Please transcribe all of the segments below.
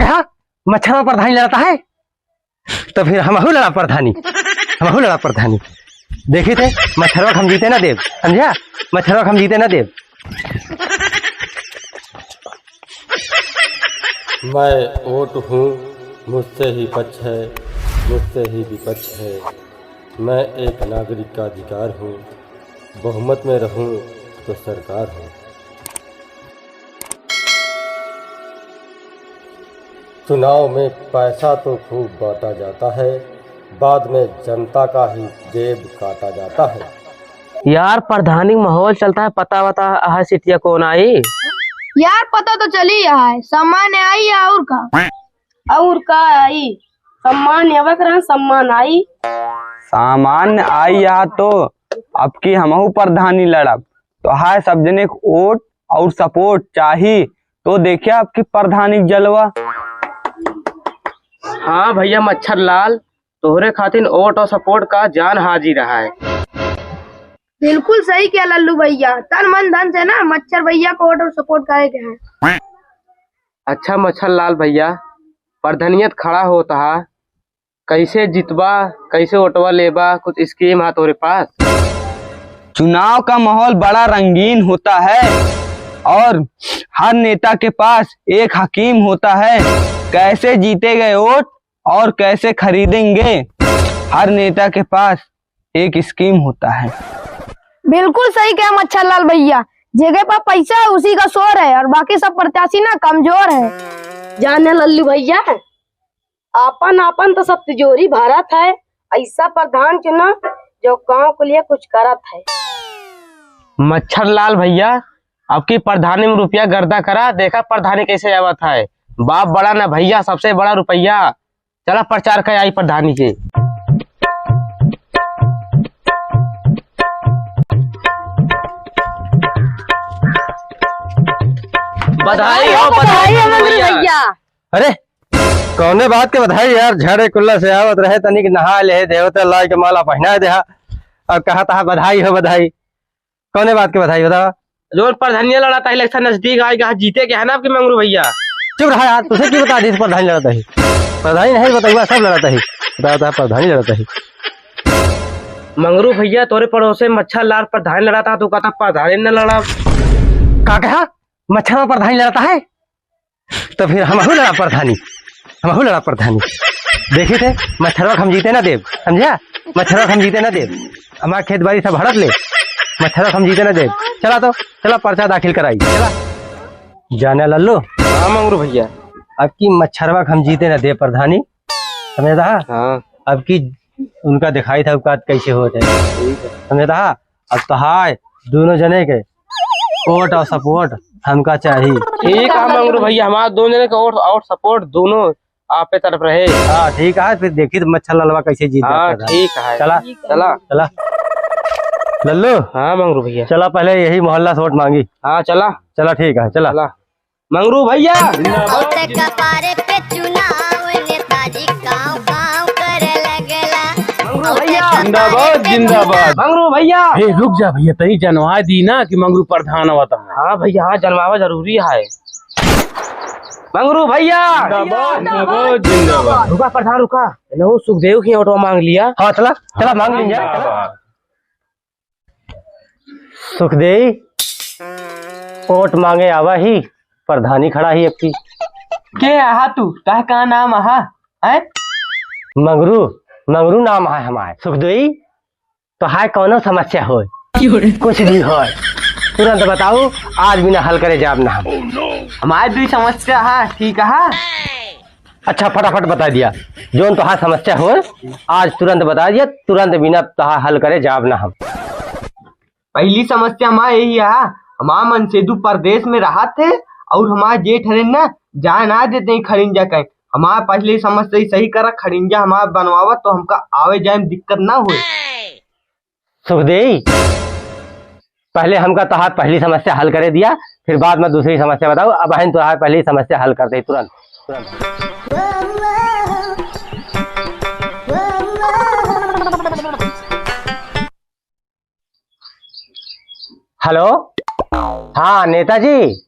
कहा मच्छर में प्रधानी लड़ता है, तो फिर हम लड़ा प्रधानी, हम लड़ा प्रधानी। देखी थे मच्छरवा हम जीते ना देव, समझा, मच्छरवा हम जीते ना देव। मैं ओट हूँ, मुझसे ही पक्ष है, मुझसे ही विपक्ष है। मैं एक नागरिक का अधिकार हूँ, बहुमत में रहूँ तो सरकार हूँ। चुनाव में पैसा तो खूब बांटा जाता है, बाद में जनता का ही जेब काटा जाता है। यार प्रधानी माहौल चलता है, पता बता है सिटिया कौन आई? यार पता तो चली है, सामान्य आई और का आई, सामान्य सम्मान आई। सामान्य आई या तो अब की हमहू प्रधानी लड़ब, तो हाय सब जने वोट और सपोर्ट चाहिए, तो देखिए आपकी प्रधानी जलवा। हाँ भैया मच्छर लाल, तोहरे खातिर वोट और सपोर्ट का जान हाजिर रहा है। बिल्कुल सही किया लल्लू भैया, तन मन धन से ना मच्छर भैया को वोट और सपोर्ट करे के हैं। अच्छा मच्छर लाल भैया, प्रधानियत खड़ा होता है, कैसे जितबा, कैसे वोटवा लेबा, कुछ स्कीम है तोरे पास? चुनाव का माहौल बड़ा रंगीन होता है और हर नेता के पास एक हकीम होता है। कैसे जीते गए वोट और कैसे खरीदेंगे, हर नेता के पास एक स्कीम होता है। बिल्कुल सही कहा मच्छर लाल भैया, जगह पर पैसा है उसी का शोर है, और बाकी सब प्रत्याशी ना कमजोर है। जाने लल्लू भैया, आपन आपन तो सब तिजोरी भारत है, ऐसा प्रधान चुना जो गांव के लिए कुछ करत है। मच्छर लाल भैया, अब की प्रधानी में रुपया गर्दा करा, देखा प्रधानी कैसे आवत है। बाप बड़ा ना भैया, सबसे बड़ा रुपया। चला प्रचार कर आई प्रधानी के। बधाई हो भैया। अरे कौने बात के बधाई यार, झड़े कुल्ला से आवत रहे, तनिक नहा ले, देवता लाई के माला पहना दे, अब कहा था बधाई हो बधाई। कौने बात के बधाई बतावा? जो प्रधानी लड़ा था, इलेक्शन नजदीक आएगा, जीते के है ना आपके मंगरू भैया। चुप रहा यार, तुझे क्यों बता दी प्रधानी लड़ता है? प्रधानी नहीं बताऊंगा, सब लड़ता है, बताता है प्रधानी लड़ता है। मंगरू भैया तोरे पड़ोसे मच्छर लाल प्रधानी लड़ा था, तू कहता प्रधानी न लड़ा। का कहा मच्छर में प्रधानी लड़ता है, तो फिर हम लड़ा प्रधानी, हम लड़ा प्रधानी। देखी थे मच्छरवा हम जीते ना देव, समझा, मच्छरवा हम जीते ना देव। हमारा खेत बाड़ी सब हड़प ले, मच्छरवा हम जीते ना देव। चला तो चला पर्चा दाखिल कराई, चला जाने लल्लू। हाँ मंगरू भैया, अब की मच्छरवा हम जीते ना देव प्रधानी, समझा? हाँ अब की उनका दिखाई था औकात कैसे होते हैं, समझा? अब तो हाय दोनों जने के वोट और सपोर्ट हमका चाहिए। ठीक है मंगरू भैया, हमारे दोनों जने का वोट और सपोर्ट दोनों आप पे तरफ रहे। हाँ ठीक है, फिर देखी तो मच्छर ललवा कैसे जीत हाँ जाता है। ठीक है, चला चला चला लल्लू। हाँ मंगरू भैया, चला पहले यही मोहल्ला से वोट मांगी। हाँ चला चला ठीक है, चला चला। मंगरू भैया जिंदाबाद जिंदाबाद। मंगरू भैया, रुक जा भैया, तही जनवा दी ना कि मंगरू प्रधान होता है। हाँ भैया, हाँ जनवावा जरूरी है। मंगरू भैया जिंदाबाद जिंदाबाद। रुका प्रधान रुका, नो सुखदेव की ऑटो मांग लिया। हाँ चला चला मांग लीजिए। सुखदेव वोट मांगे आवा ही, प्रधानी खड़ा ही अपनी। के आहा तू, का नाम आहा है? मंगरू, मंगरू नाम है हमारे। सुखदेव तो हाय कौनो समस्या हो, कुछ भी हो तुरंत बताओ, आज बिना हल करे जाब ना हम। हमारे भी समस्या है, ठीक है। अच्छा फटाफट बता दिया, जो तो हाँ समस्या हो आज तुरंत बता दिया, तुरंत बिना तहा हल करे जाब ना हम। पहली समस्या हमारा यही है, हमारा मनसेदू प्रदेश में रहा थे और हमारे जेठ हरे ना जाए ना देते खड़िंजा कहीं। हमारा पहली समस्या सही करा, खड़िंजा हमारा बनवावा तो हमका आवे जाए में दिक्कत ना हुए। सुखदेव पहले हमका तहार पहली समस्या हल करे दिया, फिर बाद में दूसरी समस्या बताओ। अब बहन तो पहली समस्या हल कर दे तुरंत तुरंत। हेलो, हाँ नेताजी,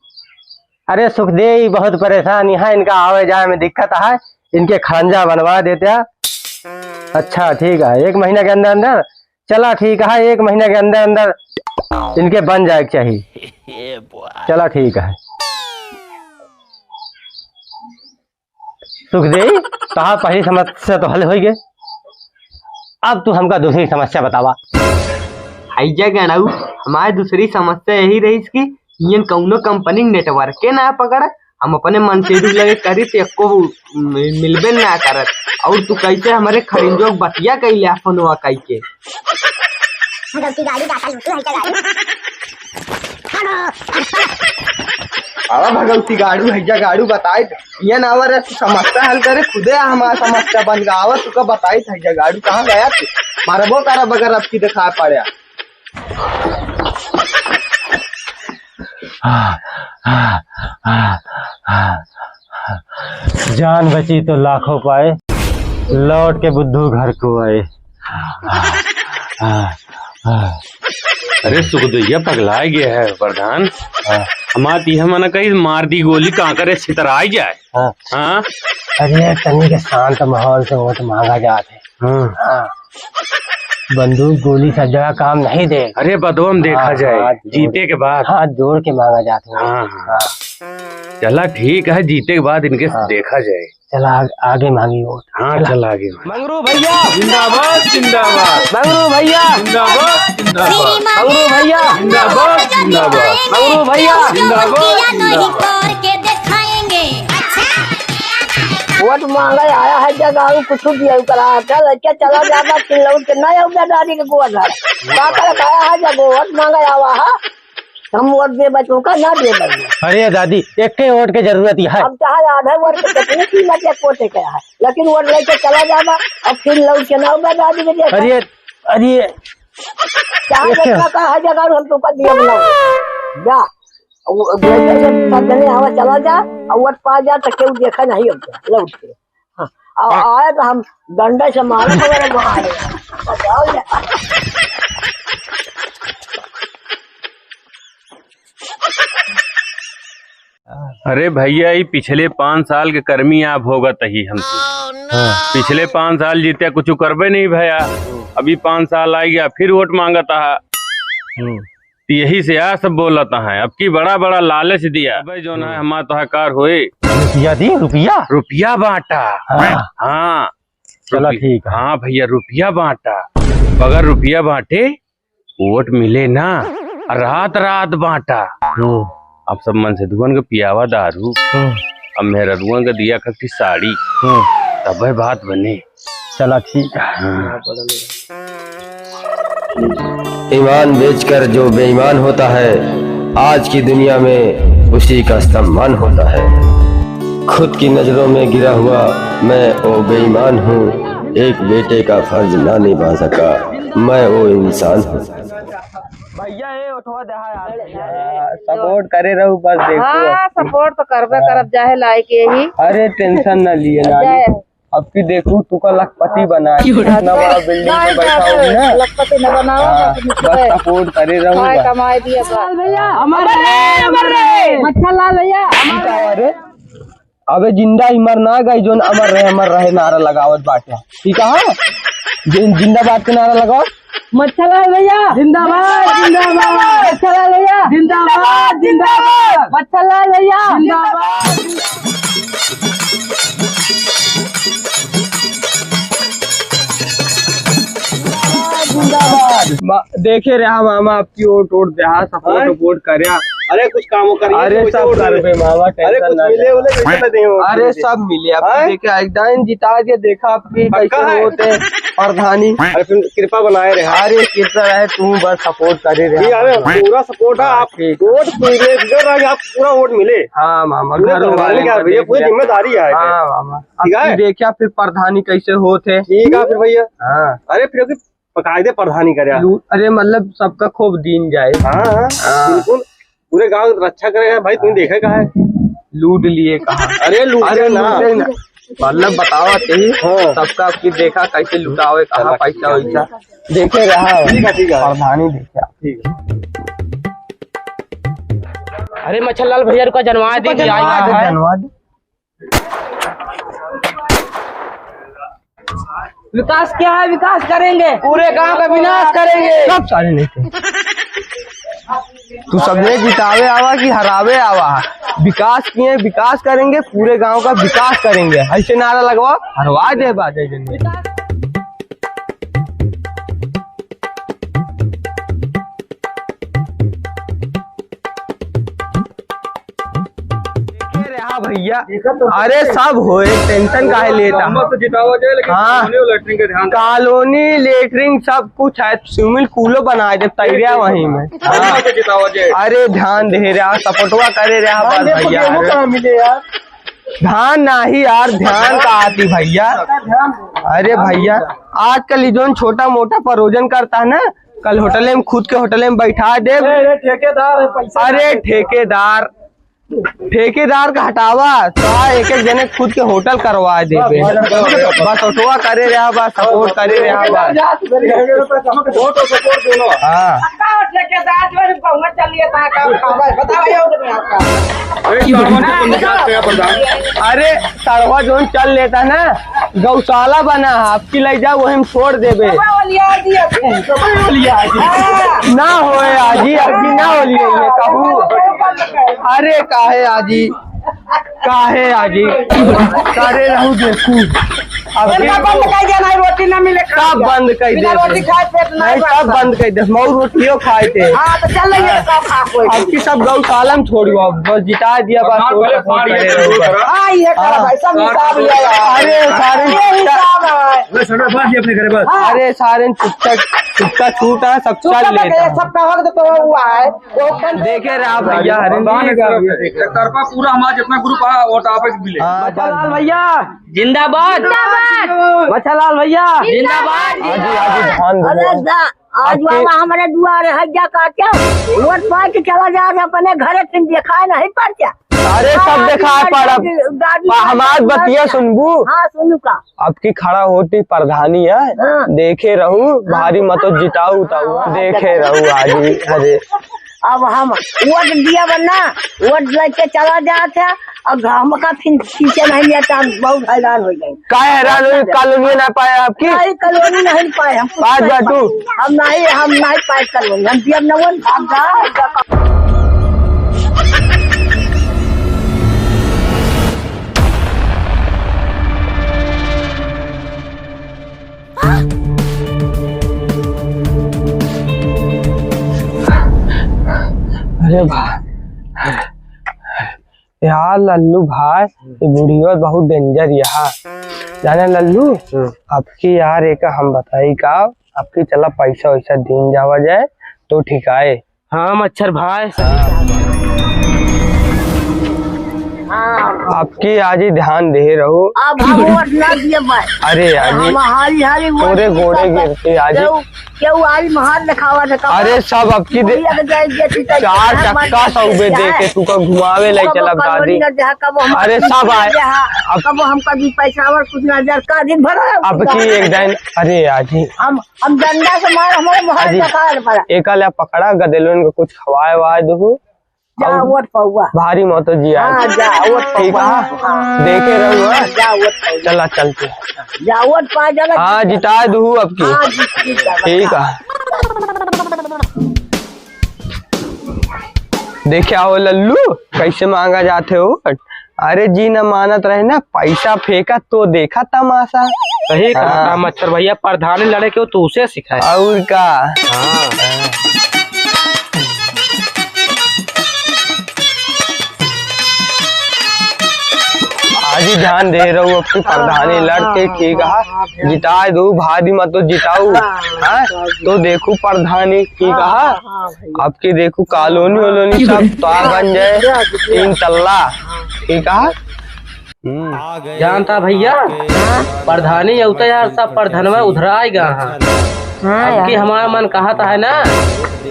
अरे सुखदेव बहुत परेशान है, इनका आवे जाए में दिक्कत है, इनके खंजा बनवा देते हैं। अच्छा ठीक है, 1 महीना के अंदर अंदर, चला ठीक है, 1 महीने के अंदर अंदर इनके बन जाए चाहिए। चला ठीक है। सुखदेव कहा पहली समस्या तो हल हो गई, अब तू हमका दूसरी समस्या बतावा। हैजा गणाऊ हमारी दूसरी समस्या यही रही कि इन कौनो कंपनी नेटवर्क के ना पकड़, हम अपने मन से भी लगे करी तो एको मिलबे ना करत, और तू कैसे हमारे खरीदो बतिया कैले फोनवा कई के अरे भगवती गाड़ू हैजा गाड़ू बताए ये ना आवर समस्या हल करे खुदे हमारा समस्या बन गया आवर तुका बताई हैजा गाड़ू कहाँ गया तू मारबो करा बगैर अब की दिखा पड़ा। जान बची तो लाखों पाए, लौट के बुद्धू घर को आए। अरे सुखदैया पगला गया है प्रधान। हमारी मना कहीं मार दी गोली कहाँ करे छितराई जाए। हाँ। हाँ अरे तनी के शांत माहौल से वो तो मांगा जाते। हाँ। बंदूक गोली सब जगह काम नहीं दे। अरे बदोम देखा जाए जीते के बाद, हाथ जोड़ के मांगा जाते। हाँ। चला ठीक है, जीते के बाद इनके देखा जाए। चला आगे मांगी वोट। हाँ चल आगे। मंगरू भैया जिंदाबाद जिंदाबाद, मंगरू भैया जिंदाबाद जिंदाबाद, मंगरू भैया जिंदाबाद जिंदाबाद, मंगरू भैया वोट मांगा आया है जगह कुछ दिया करा चल क्या चला जाता चिल्लाउट के ना आऊ दादी के गोद का कर आया है जगह वोट मांगा आवा है, हम वोट दे बच्चों का ना दे बच्चे। अरे दादी एक के वोट की जरूरत है, अब चाहे आधा वोट के कितनी कीमत है कोटे का है, लेकिन वोट लेके चला जाना अब फिर लौट के ना आऊ दादी के दे। अरे अरे चाहे कितना का है जगह हम तो दिया बनाओ जा सब जने हवा चला जा और वोट पा जा तो क्यों देखा नहीं होता लौट के। हाँ आए तो हम डंडे से मारे वगैरह मारे। अरे भैया ये पिछले 5 साल के कर्मी आप भोगत ही हमसे। पिछले 5 साल जीते कुछ करबे नहीं भैया, अभी 5 साल आ गया फिर वोट मांगता है। यही से आ सब बोलता है, अब की बड़ा बड़ा लालच दिया भाई जो ना हमारा तहकार हुए। रुपया दी रुपया बांटा। हाँ चलो ठीक है। हाँ भैया रुपया बांटा, अगर रुपया बांटे वोट मिले ना, रात रात बांटा। अब सब मन से दुकान का पियावा दारू, अब मेरा दुकान का दिया करती साड़ी, तब बात बने। चला ठीक है। ईमान बेचकर जो बेईमान होता है, आज की दुनिया में उसी का सम्मान होता है। खुद की नजरों में गिरा हुआ मैं वो बेईमान हूँ, एक बेटे का फर्ज ना निभा सका मैं वो इंसान हूँ। भैया ये उठवा दे सपोर्ट करे रहू बस देखो। हाँ सपोर्ट तो करबे करब जाहे लायक यही। अरे टेंशन न लिए ना, अब की देखू तू का लखपति बना नवा बिल्डिंग में बैठा होगी ना, लखपति न बनाओ बस सपोर्ट करे रहूंगा। कमाई दिया भैया मच्छर लाल भैया अरे अबे जिंदा ही मर ना गई जोन अमर रहे नारा लगावत बाटे। ठीक है जिंदाबाद के नारा लगाओ। मच्छर लाल भैया जिंदाबाद जिंदाबाद, मच्छर लाल भैया जिंदाबाद जिंदाबाद, मच्छर लाल भैया जिंदाबाद। देखे रहा मामा आपकी वोट दे सपोर्ट करे। अरे कुछ काम करिए। अरे सब कर मामा, अरे कुछ मिले अरे सब मिले आपकी देखा एकदम जिता के देखा आपकी कैसे होते प्रधानी। कृपा बनाए रहे। अरे कृपा रहे तू बस सपोर्ट करे रहे। अरे पूरा सपोर्ट है आपकी वोट आप पूरा वोट मिले। हाँ मामा भैया पूरी जिम्मेदारी है। हाँ मामा देखा फिर प्रधानी कैसे होते। ठीक है फिर भैया। हाँ अरे फिर पकायदे प्रधानी करे। अरे मतलब सबका खूब दिन जाए। हाँ बिल्कुल पूरे गांव रक्षा करेगा भाई। तुम देखे कहा है लूट लिए कहा। अरे लूटे ना मतलब बताओ ही सबका आपकी देखा कैसे लुटावे कहा पैसा वैसा देखे रहा। ठीक है प्रधानी देखा। ठीक है अरे मच्छरलाल भैया का जनवा दे विकास क्या है? विकास करेंगे, पूरे गांव का विनाश करेंगे। सब सारे नेता तू सबने जितावे आवा कि हरावे आवा, विकास किए विकास करेंगे, पूरे गांव का विकास करेंगे, ऐसे नारा लगवा हरवा दे बाजे जन। भैया अरे सब होए, टेंशन काहे लेता हाँ, कॉलोनी लेटरिंग सब कुछ है, स्विमिंग पूलो बना दे तैयार वहीं में हाँ। अरे ध्यान दे रहा, सपोर्टवा करे रहा बस भैया, ध्यान नहीं यार, ध्यान का आती भैया। अरे भैया आजकल जो छोटा मोटा परोजन करता है ना, कल होटल में खुद के होटल में बैठा दे। अरे ठेकेदार का हटावा तो एक एक जने खुद के होटल करवा दे, बस ऑटोवा करे रहा, बस सपोर्ट करे रहा बस हाँ। अरे सड़वा जो चल लेता ना, गौशाला बना आपकी ले जाओ वही छोड़ देबे ना होए आजी, अभी ना होलिए कहूँ। अरे काहे आजी करे रहू देखू अब रोटी न मिले, सब बंद कर दे, नहीं सब बंद कर दे, मऊ रोटियों खाए थे आपकी सब गौशाला में छोड़ियो, बस जिता दिया बस। अरे सारे चुपका छूटा सब चल लेता देखे रहा भैया, पूरा हमारा जितना ग्रुप है वो टॉपिक मिले। मच्छरलाल भैया जिंदाबाद, मच्छरलाल भैया जिंदाबाद। आज वाला हमारे दुआरे हज्जा काटा, वोट पा के चला जा, अपने घरे से देखा नहीं पड़ता। अरे सब देखा पड़ा, हमार बतिया सुनबू। हाँ सुनू का, अब की खड़ा होती प्रधानी है, देखे रहू भारी मतो जिताऊ देखे रहू आज। अरे अब हम वोट दिया बनना, वोट लेके चला जाते और हम का फिर पीछे नहीं लेता, बहुत हैरान हो गए। का हैरान हुई? कॉलोनी ना पाए आपकी? नहीं कॉलोनी नहीं पाए हम, बात बाटू हम नहीं पाए कॉलोनी, हम दिया नवन भाग। अरे भाई यार लल्लू भाई, ये बुढ़िया बहुत डेंजर यहाँ जाने लल्लू। आपकी यार एक हम बताई का, आपकी चला पैसा वैसा दिन जावा जाए तो ठीक है। हाँ मच्छर भाई आपकी आज ही ध्यान दे रहो। अब हम वोट ना दिए भाई। अरे हारी हारी पूरे घोड़े गिरते आज। क्यों आज महार दिखावा था? अरे सब आपकी 4 चक्का सौबे दे के तू का घुमावे ले चला दादी। अरे सब आए अब हम कभी पैसा और कुछ ना जर का दिन भरा आपकी एक दिन। अरे आज ही हम डंडा से मार हमारे महार दिखा पड़ा। एक आला पकड़ा गदेलों को कुछ खवाए वाए दू जा वोट पाऊंगा भारी मतो जी आज। जा वोट ठीक है देखे रहूँ। जा वोट चला चलते जा वोट पा जाना। हाँ जिता दू आपकी। ठीक है देखे आओ लल्लू कैसे मांगा जाते हो। अरे जी न मानत रहे ना, पैसा फेंका तो देखा तमाशा। सही कहा मच्छर भैया, प्रधानी लड़े के तो उसे सिखाया और का। आज ही ध्यान दे रहा हूँ आपकी प्रधानी लड़के। ठीक है जिता दू भारी मत तो जिताऊ। हाँ तो देखू प्रधानी की कहा आपकी, देखू कॉलोनी वोलोनी सब तो बन जाए 3 तल्ला। ठीक है जानता भैया, प्रधानी होता यार सब प्रधानवा उधर आएगा। हाँ हमारा मन कहा था है ना,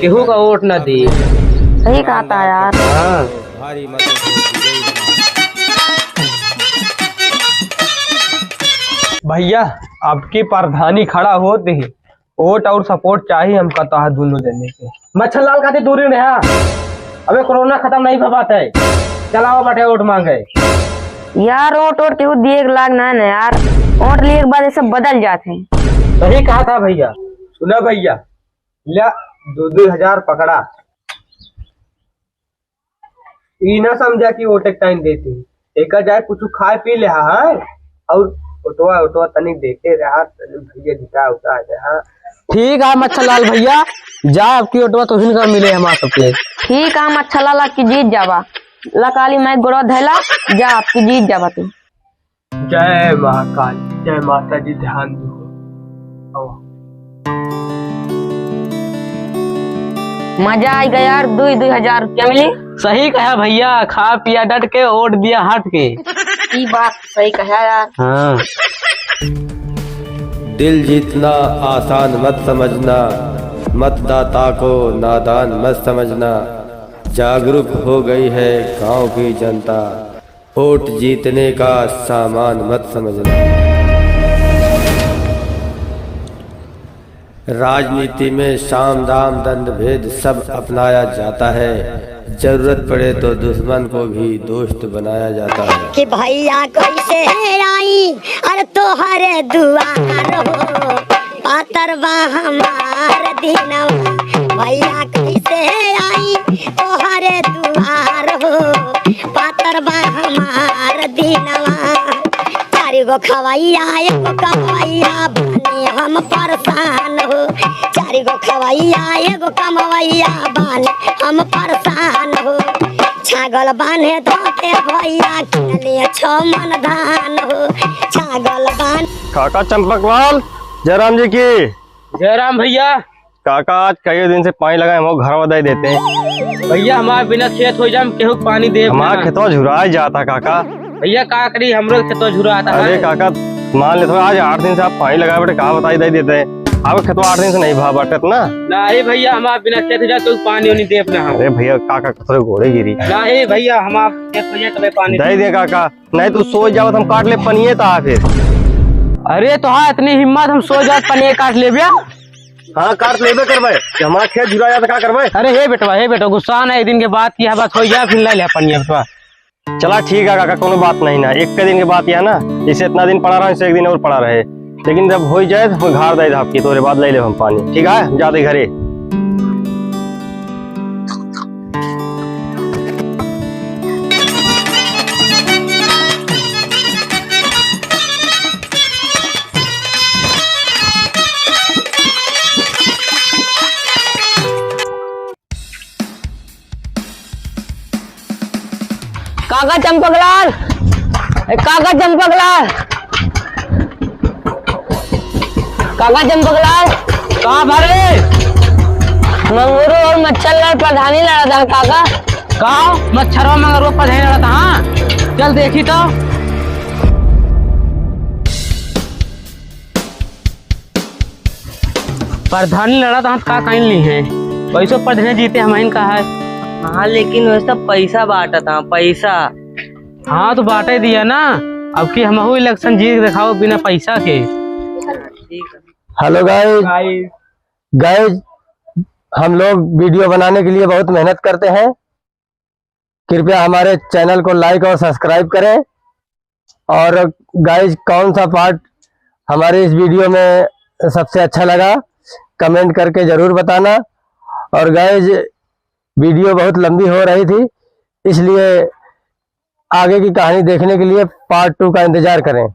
केहू का वोट न दी। सही कहा था यार। भैया आपकी प्रधानी खड़ा होते ही वोट और सपोर्ट चाहिए हम कहता है दोनों जने के। मच्छरलाल खाते दूरी रहा अबे कोरोना खत्म नहीं हो पाता है, चलाओ बटे वोट मांगे। यार वोट वोट केहू दिए के लाग ना है यार, वोट लिए के बाद ये सब बदल जाते हैं। सही कहा था भैया। सुना भैया, ला 2-2 हजार पकड़ा। ई ना समझा कि वोट एक टाइम देती एक जाए कुछ खाए पी ले है और ओटवा तनिक देखे रहा भैया जिता उता हाँ। ठीक है मच्छरलाल भैया, जा आपकी ओटवा तो हिनका मिले हमारा सबके। ठीक है अच्छा लाल आपकी जीत जावा, लकाली मैं गोड़ा धैला, जा आपकी जीत जावा तू। जय महाकाल, जय माता जी, ध्यान दो। मजा आई गया यार, 2-2 हजार रुपया मिली। सही कहा भैया, खा पिया डट के वोट दिया हट के। ये बात सही कहा यार। हाँ दिल जीतना आसान मत समझना, मतदाता को नादान मत समझना। जागरूक हो गई है गांव की जनता, वोट जीतने का सामान मत समझना। राजनीति में साम दाम दंड भेद सब अपनाया जाता है, जरूरत पड़े तो दुश्मन को भी दोस्त बनाया जाता है। कि भैया कैसे आई अरे तोहरे दुआर हो, पातर बा हमार दिनवा। भैया कैसे आई तोहरे दुआर हो, पातर बा हमार दिनवा। 4 गो खवैया 1 गो कमवैया, बने हम परेशान हो। 4 गो खवैया 1 गो कमवैया, बने हम परेशान हो। छागल बांधे धोते भैया, किनले 6 मन धान हो। छागल बांध काका चंपकलाल, जयराम जी की। जयराम भैया। काका आज कई दिन से पानी लगाए, हम घर बधाई देते हैं। भैया हमारे बिना खेत हो जाए केहू पानी दे। हमारा खेतवा झुराए जाता काका। भैया का करी, हमरो खेतवा झुरा आता अरे है। काका मान ले, आज 8 दिन से आप पानी लगाए बटे, कहा बताई दे देते हैं। आपका खेतवा 8 दिन से नहीं भा बटत ना। नहीं भैया हमारे बिना खेत हो जाए तो पानी नहीं दे अपना। अरे भैया काका थोड़े घोड़े गिरी। नहीं भैया हमारे खेत हो जाए तो पानी दे दे काका, नहीं तो सो जाओ हम काट ले पनिए था फिर। अरे तो हाँ इतनी हिम्मत, हम सो जात पनीर काट ले भैया। हाँ काट लेबे करबे, हमारा खेत झुरा जाता क्या करबे। अरे हे बेटवा गुस्सा ना, 1 दिन के बाद की बात हो जाए फिर ले पनिया बेटवा। चला ठीक है काका, कोनो बात नहीं ना, 1 दिन के बाद या ना, इसे इतना दिन पड़ा रहा, इसे 1 दिन और पड़ा रहे, लेकिन जब हो जाए तो घर दे आपकी, तोरे बाद ले ले हम पानी। ठीक है जाते घरे। काका चंपकलाल, काका चंपकलाल, काका चंपकलाल, कहाँ भरे? मंगरू और मच्छरलाल प्रधानी लड़ा था काका। कहा मच्छरों मंगरू पर लड़ा था। हाँ चल देखी तो। प्रधानी लड़ा था का कहीं ली है, पैसों प्रधानी जीते हम इनका है। हाँ लेकिन वैसा पैसा बांटा था, पैसा। हाँ तो बांटे दिया ना, अब की हम इलेक्शन जीत दिखाओ बिना पैसा के। हेलो गाइस, हम लोग वीडियो बनाने के लिए बहुत मेहनत करते हैं, कृपया हमारे चैनल को लाइक और सब्सक्राइब करें। और गाइस कौन सा पार्ट हमारे इस वीडियो में सबसे अच्छा लगा कमेंट करके जरूर बताना। और गाइस वीडियो बहुत लंबी हो रही थी, इसलिए आगे की कहानी देखने के लिए पार्ट 2 का इंतजार करें।